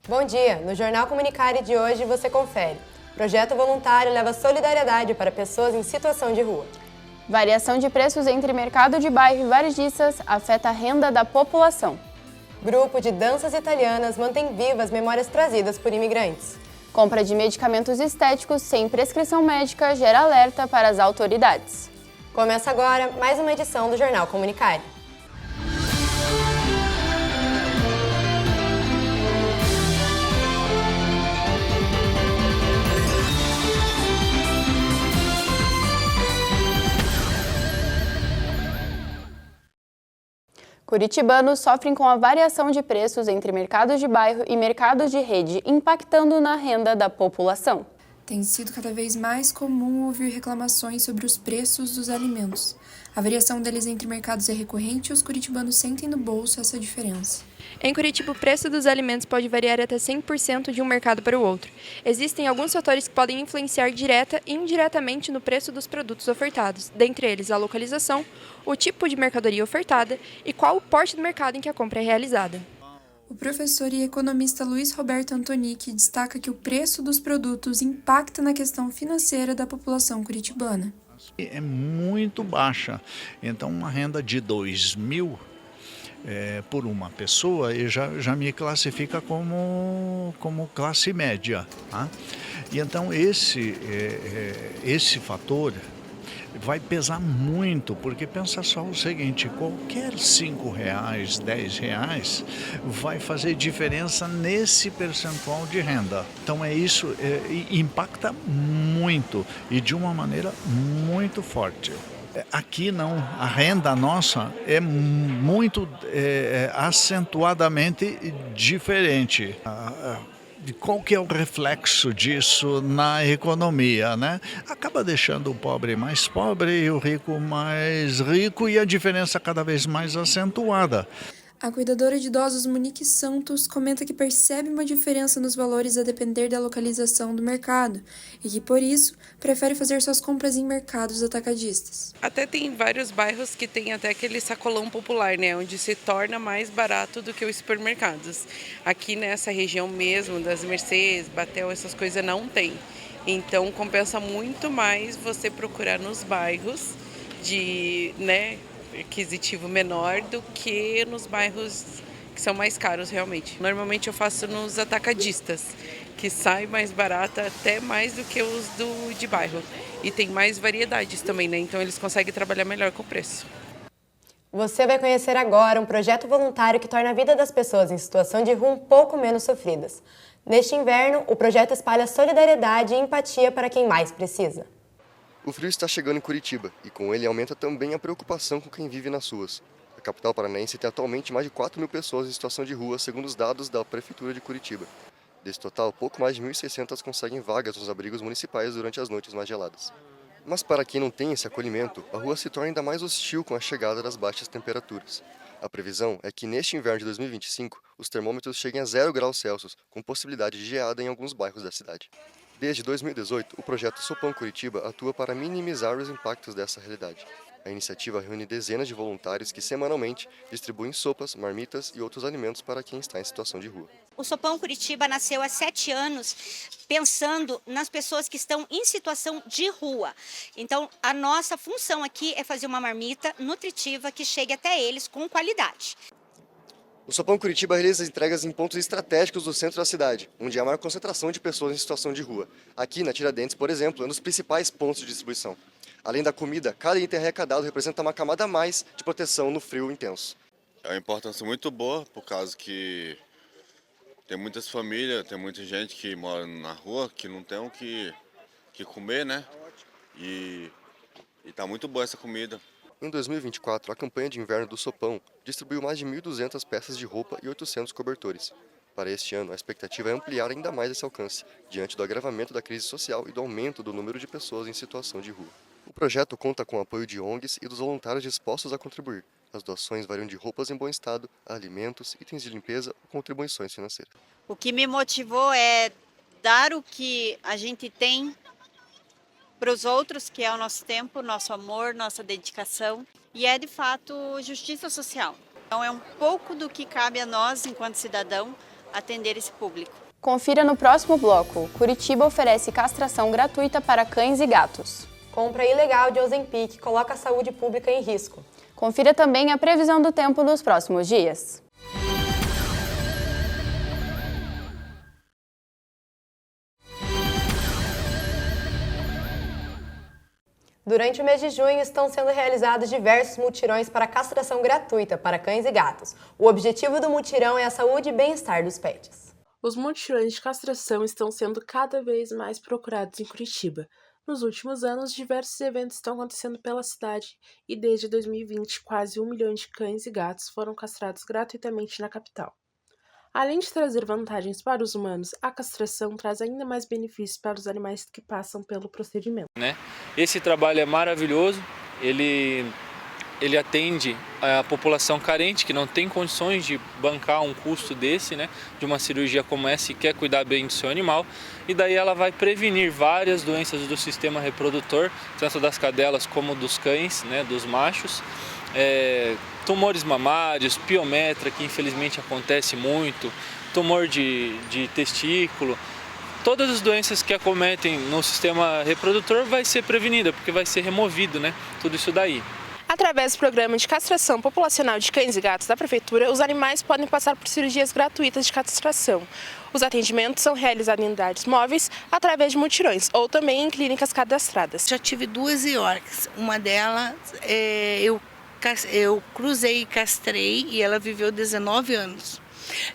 Bom dia! No Jornal Comunicare de hoje você confere. Projeto voluntário leva solidariedade para pessoas em situação de rua. Variação de preços entre mercado de bairro e varejistas afeta a renda da população. Grupo de danças italianas mantém vivas memórias trazidas por imigrantes. Compra de medicamentos estéticos sem prescrição médica gera alerta para as autoridades. Começa agora mais uma edição do Jornal Comunicare. Curitibanos sofrem com a variação de preços entre mercados de bairro e mercados de rede, impactando na renda da população. Tem sido cada vez mais comum ouvir reclamações sobre os preços dos alimentos. A variação deles entre mercados é recorrente e os curitibanos sentem no bolso essa diferença. Em Curitiba, o preço dos alimentos pode variar até 100% de um mercado para o outro. Existem alguns fatores que podem influenciar direta e indiretamente no preço dos produtos ofertados, dentre eles a localização, o tipo de mercadoria ofertada e qual o porte do mercado em que a compra é realizada. O professor e economista Luiz Roberto Antonic destaca que o preço dos produtos impacta na questão financeira da população curitibana. É muito baixa, então uma renda de 2.000 por uma pessoa já me classifica como classe média. Tá? E então esse fator vai pesar muito, porque pensa só o seguinte, qualquer R$5, R$10 vai fazer diferença nesse percentual de renda. Então isso impacta muito e de uma maneira muito forte. Aqui não, a renda nossa é muito acentuadamente diferente. Qual que é o reflexo disso na economia, né? Acaba deixando o pobre mais pobre e o rico mais rico e a diferença cada vez mais acentuada. A cuidadora de idosos Monique Santos comenta que percebe uma diferença nos valores a depender da localização do mercado e que, por isso, prefere fazer suas compras em mercados atacadistas. Até tem vários bairros que tem até aquele sacolão popular, né, onde se torna mais barato do que os supermercados. Aqui nessa região mesmo, das Mercês, Batel, essas coisas não tem. Então compensa muito mais você procurar nos bairros de, aquisitivo menor do que nos bairros que são mais caros realmente. Normalmente eu faço nos atacadistas, que sai mais barata até mais do que os de bairro. E tem mais variedades também, né? Então eles conseguem trabalhar melhor com o preço. Você vai conhecer agora um projeto voluntário que torna a vida das pessoas em situação de rua um pouco menos sofridas. Neste inverno, o projeto espalha solidariedade e empatia para quem mais precisa. O frio está chegando em Curitiba e com ele aumenta também a preocupação com quem vive nas ruas. A capital paranaense tem atualmente mais de 4.000 pessoas em situação de rua, segundo os dados da Prefeitura de Curitiba. Desse total, pouco mais de 1.600 conseguem vagas nos abrigos municipais durante as noites mais geladas. Mas para quem não tem esse acolhimento, a rua se torna ainda mais hostil com a chegada das baixas temperaturas. A previsão é que neste inverno de 2025, os termômetros cheguem a 0 graus Celsius, com possibilidade de geada em alguns bairros da cidade. Desde 2018, o projeto Sopão Curitiba atua para minimizar os impactos dessa realidade. A iniciativa reúne dezenas de voluntários que semanalmente distribuem sopas, marmitas e outros alimentos para quem está em situação de rua. O Sopão Curitiba nasceu há 7 anos pensando nas pessoas que estão em situação de rua. Então, a nossa função aqui é fazer uma marmita nutritiva que chegue até eles com qualidade. O Sopão Curitiba realiza entregas em pontos estratégicos do centro da cidade, onde há maior concentração de pessoas em situação de rua. Aqui na Tiradentes, por exemplo, é um dos principais pontos de distribuição. Além da comida, cada item arrecadado representa uma camada a mais de proteção no frio intenso. É uma importância muito boa, por causa que tem muitas famílias, tem muita gente que mora na rua, que não tem o que comer, né? E tá muito boa essa comida. Em 2024, a campanha de inverno do Sopão distribuiu mais de 1.200 peças de roupa e 800 cobertores. Para este ano, a expectativa é ampliar ainda mais esse alcance, diante do agravamento da crise social e do aumento do número de pessoas em situação de rua. O projeto conta com o apoio de ONGs e dos voluntários dispostos a contribuir. As doações variam de roupas em bom estado, a alimentos, itens de limpeza ou contribuições financeiras. O que me motivou é dar o que a gente tem para os outros, que é o nosso tempo, nosso amor, nossa dedicação, e é de fato justiça social. Então é um pouco do que cabe a nós enquanto cidadão atender esse público. Confira no próximo bloco. Curitiba oferece castração gratuita para cães e gatos. Compra ilegal de Ozempic coloca a saúde pública em risco. Confira também a previsão do tempo nos próximos dias. Durante o mês de junho estão sendo realizados diversos mutirões para castração gratuita para cães e gatos. O objetivo do mutirão é a saúde e bem-estar dos pets. Os mutirões de castração estão sendo cada vez mais procurados em Curitiba. Nos últimos anos, diversos eventos estão acontecendo pela cidade e desde 2020, quase 1 milhão de cães e gatos foram castrados gratuitamente na capital. Além de trazer vantagens para os humanos, a castração traz ainda mais benefícios para os animais que passam pelo procedimento. Esse trabalho é maravilhoso, ele atende a população carente que não tem condições de bancar um custo desse, de uma cirurgia como essa e quer cuidar bem do seu animal. E daí ela vai prevenir várias doenças do sistema reprodutor, tanto das cadelas como dos cães, dos machos. Tumores mamários, piometra, que infelizmente acontece muito, tumor de testículo. Todas as doenças que acometem no sistema reprodutor vai ser prevenida, porque vai ser removido, tudo isso daí. Através do programa de castração populacional de cães e gatos da Prefeitura, os animais podem passar por cirurgias gratuitas de castração. Os atendimentos são realizados em unidades móveis através de mutirões ou também em clínicas cadastradas. Já tive 2 Yorks, uma delas eu cruzei e castrei e ela viveu 19 anos.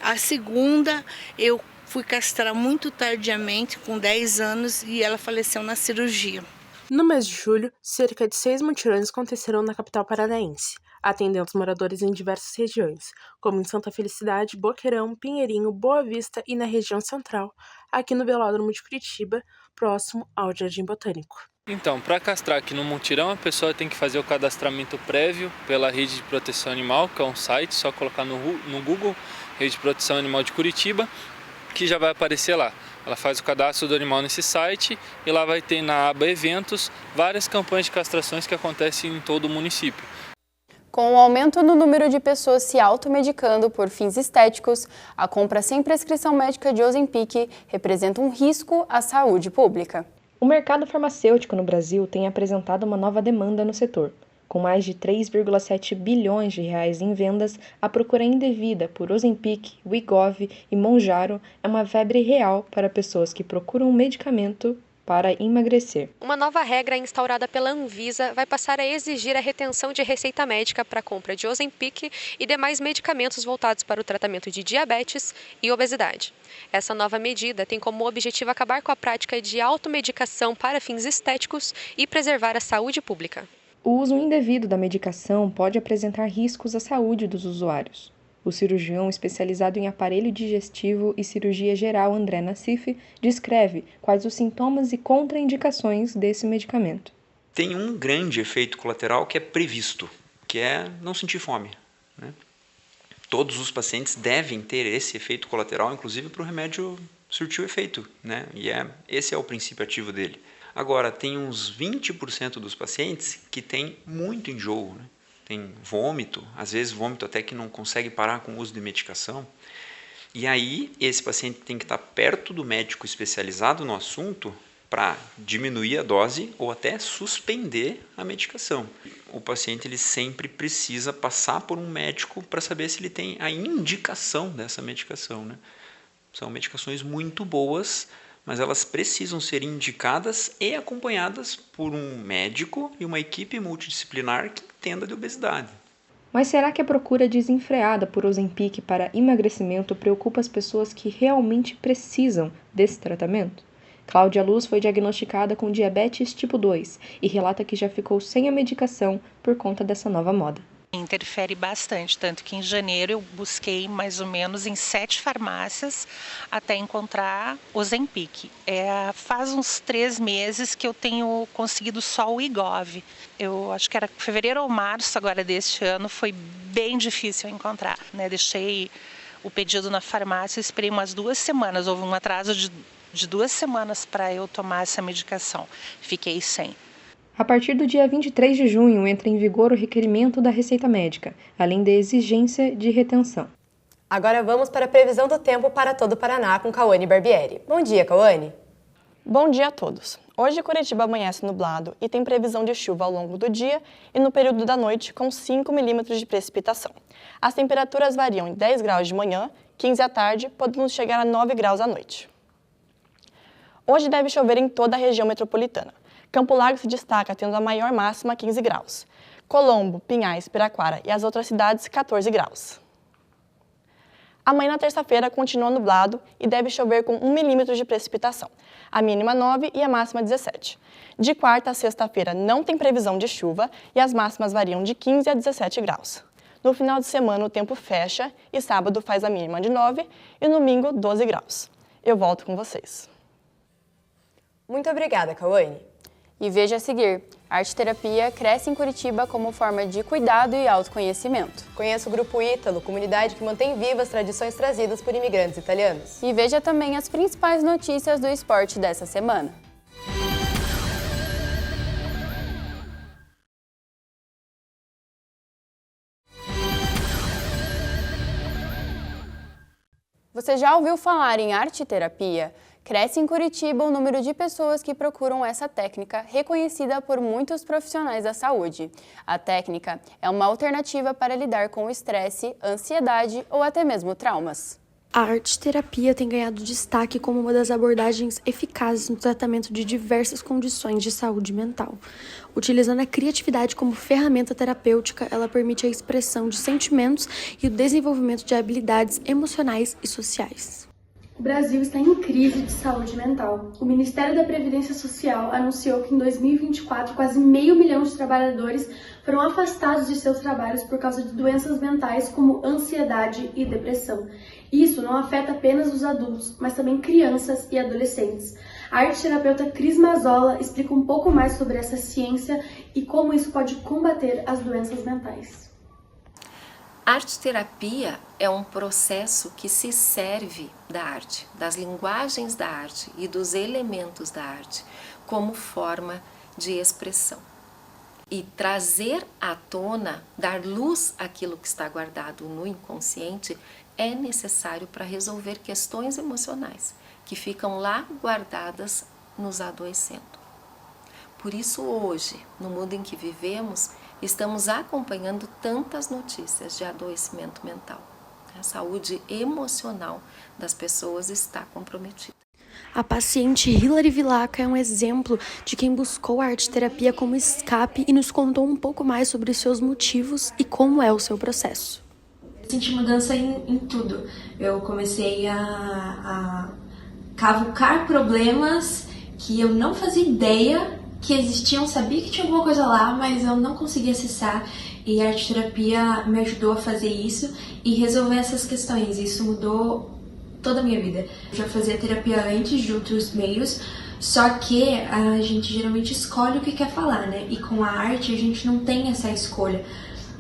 A segunda eu fui castrar muito tardiamente, com 10 anos, e ela faleceu na cirurgia. No mês de julho, cerca de 6 mutirões acontecerão na capital paranaense, atendendo os moradores em diversas regiões, como em Santa Felicidade, Boqueirão, Pinheirinho, Boa Vista e na região central, aqui no Velódromo de Curitiba, próximo ao Jardim Botânico. Então, para castrar aqui no mutirão, a pessoa tem que fazer o cadastramento prévio pela Rede de Proteção Animal, que é um site, só colocar no Google, Rede de Proteção Animal de Curitiba, que já vai aparecer lá. Ela faz o cadastro do animal nesse site e lá vai ter na aba Eventos várias campanhas de castrações que acontecem em todo o município. Com o aumento no número de pessoas se automedicando por fins estéticos, a compra sem prescrição médica de Ozempic representa um risco à saúde pública. O mercado farmacêutico no Brasil tem apresentado uma nova demanda no setor. Com mais de 3,7 bilhões de reais em vendas, a procura indevida por Ozempic, Wegovy e Mounjaro é uma febre real para pessoas que procuram um medicamento para emagrecer. Uma nova regra instaurada pela Anvisa vai passar a exigir a retenção de receita médica para a compra de Ozempic e demais medicamentos voltados para o tratamento de diabetes e obesidade. Essa nova medida tem como objetivo acabar com a prática de automedicação para fins estéticos e preservar a saúde pública. O uso indevido da medicação pode apresentar riscos à saúde dos usuários. O cirurgião especializado em aparelho digestivo e cirurgia geral André Nassif descreve quais os sintomas e contraindicações desse medicamento. Tem um grande efeito colateral que é previsto, que é não sentir fome. Todos os pacientes devem ter esse efeito colateral, inclusive para o remédio surtir o efeito, e esse é o princípio ativo dele. Agora, tem uns 20% dos pacientes que tem muito enjoo, tem vômito, às vezes vômito até que não consegue parar com o uso de medicação. E aí, esse paciente tem que estar perto do médico especializado no assunto para diminuir a dose ou até suspender a medicação. O paciente ele sempre precisa passar por um médico para saber se ele tem a indicação dessa medicação. São medicações muito boas, mas elas precisam ser indicadas e acompanhadas por um médico e uma equipe multidisciplinar que entenda de obesidade. Mas será que a procura desenfreada por Ozempic para emagrecimento preocupa as pessoas que realmente precisam desse tratamento? Cláudia Luz foi diagnosticada com diabetes tipo 2 e relata que já ficou sem a medicação por conta dessa nova moda. Interfere bastante, tanto que em janeiro eu busquei mais ou menos em 7 farmácias até encontrar Ozempic. Faz uns 3 meses que eu tenho conseguido só o Wegovy. Eu acho que era fevereiro ou março agora deste ano, foi bem difícil encontrar. Deixei o pedido na farmácia, esperei umas 2 semanas, houve um atraso de 2 semanas para eu tomar essa medicação. Fiquei sem. A partir do dia 23 de junho entra em vigor o requerimento da receita médica, além da exigência de retenção. Agora vamos para a previsão do tempo para todo o Paraná com Cauane Barbieri. Bom dia, Cauane. Bom dia a todos. Hoje Curitiba amanhece nublado e tem previsão de chuva ao longo do dia e no período da noite com 5 milímetros de precipitação. As temperaturas variam em 10 graus de manhã, 15 à tarde, podendo chegar a 9 graus à noite. Hoje deve chover em toda a região metropolitana. Campo Largo se destaca tendo a maior máxima 15 graus. Colombo, Pinhais, Piraquara e as outras cidades 14 graus. Amanhã, na terça-feira, continua nublado e deve chover com 1 milímetro de precipitação. A mínima 9 e a máxima 17. De quarta a sexta-feira não tem previsão de chuva e as máximas variam de 15 a 17 graus. No final de semana o tempo fecha e sábado faz a mínima de 9 e domingo 12 graus. Eu volto com vocês. Muito obrigada, Cauane. E veja a seguir, a arte-terapia cresce em Curitiba como forma de cuidado e autoconhecimento. Conheça o Grupo Ítalo, comunidade que mantém vivas tradições trazidas por imigrantes italianos. E veja também as principais notícias do esporte dessa semana. Você já ouviu falar em arte-terapia? Cresce em Curitiba o número de pessoas que procuram essa técnica, reconhecida por muitos profissionais da saúde. A técnica é uma alternativa para lidar com o estresse, ansiedade ou até mesmo traumas. A arte-terapia tem ganhado destaque como uma das abordagens eficazes no tratamento de diversas condições de saúde mental. Utilizando a criatividade como ferramenta terapêutica, ela permite a expressão de sentimentos e o desenvolvimento de habilidades emocionais e sociais. O Brasil está em crise de saúde mental. O Ministério da Previdência Social anunciou que em 2024 quase 500 mil de trabalhadores foram afastados de seus trabalhos por causa de doenças mentais como ansiedade e depressão. Isso não afeta apenas os adultos, mas também crianças e adolescentes. A arte-terapeuta Cris Mazzola explica um pouco mais sobre essa ciência e como isso pode combater as doenças mentais. Arte-terapia é um processo que se serve da arte, das linguagens da arte e dos elementos da arte como forma de expressão. E trazer à tona, dar luz àquilo que está guardado no inconsciente é necessário para resolver questões emocionais que ficam lá guardadas nos adoecendo. Por isso hoje, no mundo em que vivemos, estamos acompanhando tantas notícias de adoecimento mental. A saúde emocional das pessoas está comprometida. A paciente Hilary Vilaca é um exemplo de quem buscou a arte-terapia como escape e nos contou um pouco mais sobre seus motivos e como é o seu processo. Senti mudança em tudo. Eu comecei a cavucar problemas que eu não fazia ideia que existiam, sabia que tinha alguma coisa lá, mas eu não conseguia acessar, e a arte-terapia me ajudou a fazer isso e resolver essas questões. Isso mudou toda a minha vida. Eu já fazia terapia antes de outros meios, só que a gente geralmente escolhe o que quer falar, né? E com a arte a gente não tem essa escolha.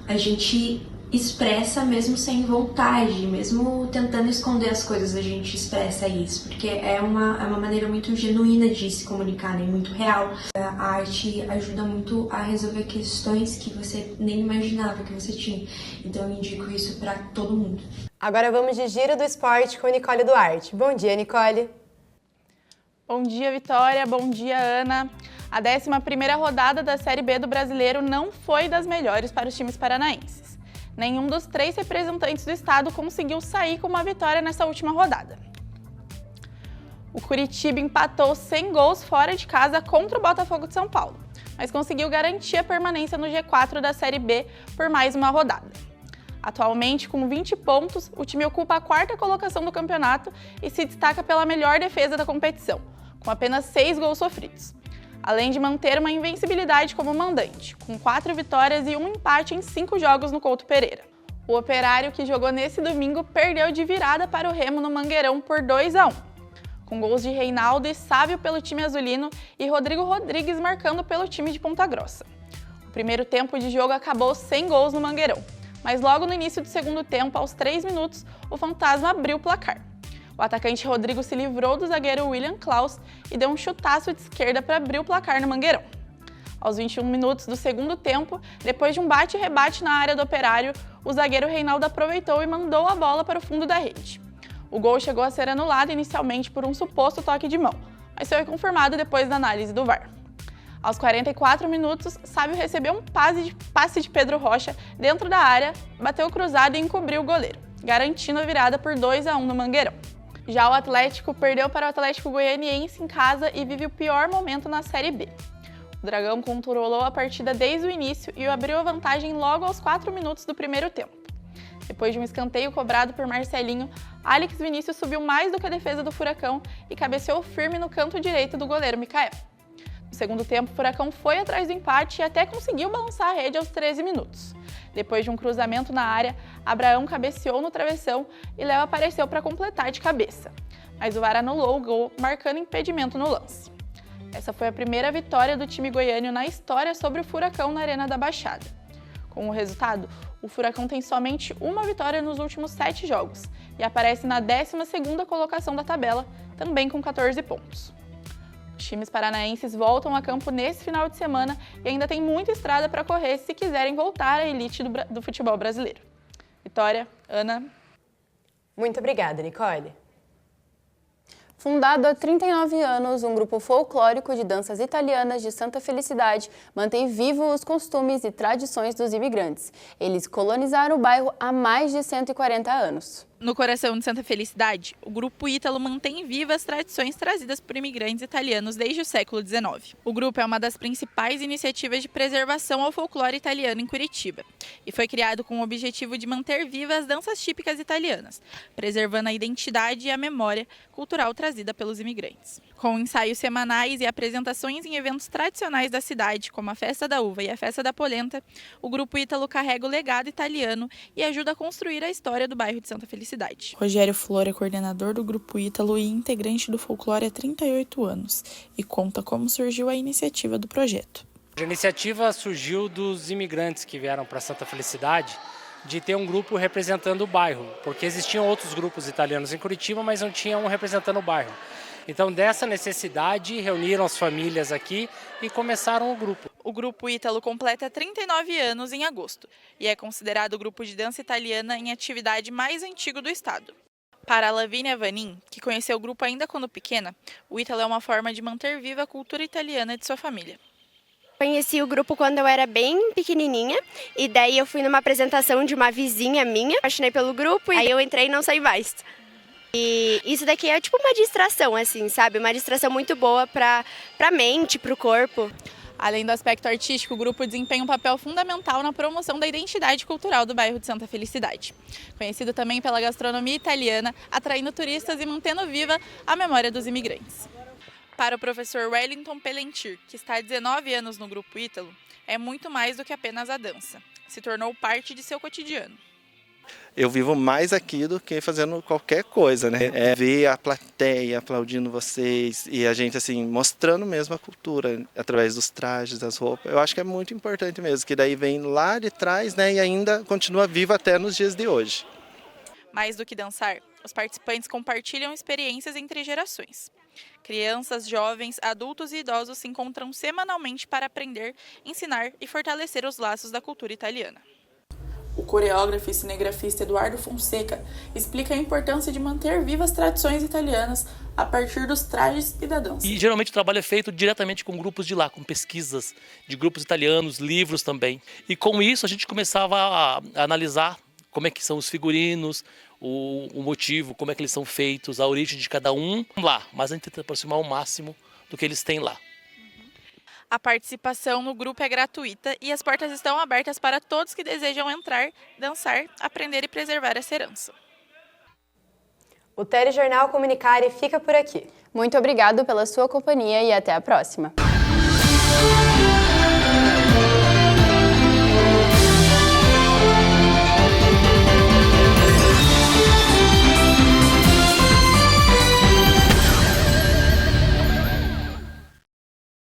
A gente expressa mesmo sem vontade, mesmo tentando esconder as coisas, a gente expressa isso, porque é uma maneira muito genuína de se comunicar, né? Muito real. A arte ajuda muito a resolver questões que você nem imaginava que você tinha, então eu indico isso para todo mundo. Agora vamos de Giro do Esporte com Nicole Duarte. Bom dia, Nicole. Bom dia, Vitória. Bom dia, Ana. A 11ª rodada da Série B do Brasileiro não foi das melhores para os times paranaenses. Nenhum dos 3 representantes do estado conseguiu sair com uma vitória nessa última rodada. O Curitiba empatou sem gols fora de casa contra o Botafogo de São Paulo, mas conseguiu garantir a permanência no G4 da Série B por mais uma rodada. Atualmente, com 20 pontos, o time ocupa a 4ª colocação do campeonato e se destaca pela melhor defesa da competição, com apenas 6 gols sofridos. Além de manter uma invencibilidade como mandante, com 4 vitórias e 1 empate em 5 jogos no Couto Pereira. O Operário, que jogou nesse domingo, perdeu de virada para o Remo no Mangueirão por 2-1, com gols de Reinaldo e Sávio pelo time azulino e Rodrigo Rodrigues marcando pelo time de Ponta Grossa. O primeiro tempo de jogo acabou sem gols no Mangueirão, mas logo no início do segundo tempo, aos 3 minutos, o Fantasma abriu o placar. O atacante Rodrigo se livrou do zagueiro William Klaus e deu um chutaço de esquerda para abrir o placar no Mangueirão. Aos 21 minutos do segundo tempo, depois de um bate e rebate na área do Operário, o zagueiro Reinaldo aproveitou e mandou a bola para o fundo da rede. O gol chegou a ser anulado inicialmente por um suposto toque de mão, mas foi confirmado depois da análise do VAR. Aos 44 minutos, Sábio recebeu um passe de Pedro Rocha dentro da área, bateu cruzado e encobriu o goleiro, garantindo a virada por 2-1 no Mangueirão. Já o Atlético perdeu para o Atlético Goianiense em casa e vive o pior momento na Série B. O Dragão controlou a partida desde o início e abriu a vantagem logo aos 4 minutos do primeiro tempo. Depois de um escanteio cobrado por Marcelinho, Alex Vinícius subiu mais do que a defesa do Furacão e cabeceou firme no canto direito do goleiro Micael. No segundo tempo, o Furacão foi atrás do empate e até conseguiu balançar a rede aos 13 minutos. Depois de um cruzamento na área, Abraão cabeceou no travessão e Léo apareceu para completar de cabeça. Mas o VAR anulou o gol, marcando impedimento no lance. Essa foi a primeira vitória do time goiano na história sobre o Furacão na Arena da Baixada. Com o resultado, o Furacão tem somente uma vitória nos últimos 7 jogos e aparece na 12ª colocação da tabela, também com 14 pontos. Os times paranaenses voltam a campo nesse final de semana e ainda tem muita estrada para correr se quiserem voltar à elite do futebol brasileiro. Vitória, Ana. Muito obrigada, Nicole. Fundado há 39 anos, um grupo folclórico de danças italianas de Santa Felicidade mantém vivos os costumes e tradições dos imigrantes. Eles colonizaram o bairro há mais de 140 anos. No coração de Santa Felicidade, o Grupo Ítalo mantém vivas as tradições trazidas por imigrantes italianos desde o século XIX. O grupo é uma das principais iniciativas de preservação ao folclore italiano em Curitiba e foi criado com o objetivo de manter vivas as danças típicas italianas, preservando a identidade e a memória cultural trazida pelos imigrantes. Com ensaios semanais e apresentações em eventos tradicionais da cidade, como a Festa da Uva e a Festa da Polenta, o Grupo Ítalo carrega o legado italiano e ajuda a construir a história do bairro de Santa Felicidade. Rogério Flor é coordenador do Grupo Ítalo e integrante do folclore há 38 anos e conta como surgiu a iniciativa do projeto. A iniciativa surgiu dos imigrantes que vieram para Santa Felicidade de ter um grupo representando o bairro, porque existiam outros grupos italianos em Curitiba, mas não tinha um representando o bairro. Então, dessa necessidade, reuniram as famílias aqui e começaram o grupo. O Grupo Ítalo completa 39 anos em agosto e é considerado o grupo de dança italiana em atividade mais antigo do estado. Para a Lavínia Vanin, que conheceu o grupo ainda quando pequena, o Ítalo é uma forma de manter viva a cultura italiana de sua família. Conheci o grupo quando eu era bem pequenininha e daí eu fui numa apresentação de uma vizinha minha, apaixonei pelo grupo e aí eu entrei e não saí mais. E isso daqui é tipo uma distração, assim, sabe? Uma distração muito boa pra mente, pro corpo. Além do aspecto artístico, o grupo desempenha um papel fundamental na promoção da identidade cultural do bairro de Santa Felicidade. Conhecido também pela gastronomia italiana, atraindo turistas e mantendo viva a memória dos imigrantes. Para o professor Wellington Pelentir, que está há 19 anos no Grupo Ítalo, é muito mais do que apenas a dança. Se tornou parte de seu cotidiano. Eu vivo mais aqui do que fazendo qualquer coisa, né? É ver a plateia aplaudindo vocês e a gente assim mostrando mesmo a cultura através dos trajes, das roupas. Eu acho que é muito importante mesmo, que daí vem lá de trás, né, e ainda continua vivo até nos dias de hoje. Mais do que dançar, os participantes compartilham experiências entre gerações. Crianças, jovens, adultos e idosos se encontram semanalmente para aprender, ensinar e fortalecer os laços da cultura italiana. O coreógrafo e cinegrafista Eduardo Fonseca explica a importância de manter vivas as tradições italianas a partir dos trajes e da dança. E geralmente o trabalho é feito diretamente com grupos de lá, com pesquisas de grupos italianos, livros também. E com isso a gente começava a analisar como é que são os figurinos, o motivo, como é que eles são feitos, a origem de cada um lá. Mas a gente tenta aproximar ao máximo do que eles têm lá. A participação no grupo é gratuita e as portas estão abertas para todos que desejam entrar, dançar, aprender e preservar essa herança. O Telejornal Comunicare fica por aqui. Muito obrigado pela sua companhia e até a próxima.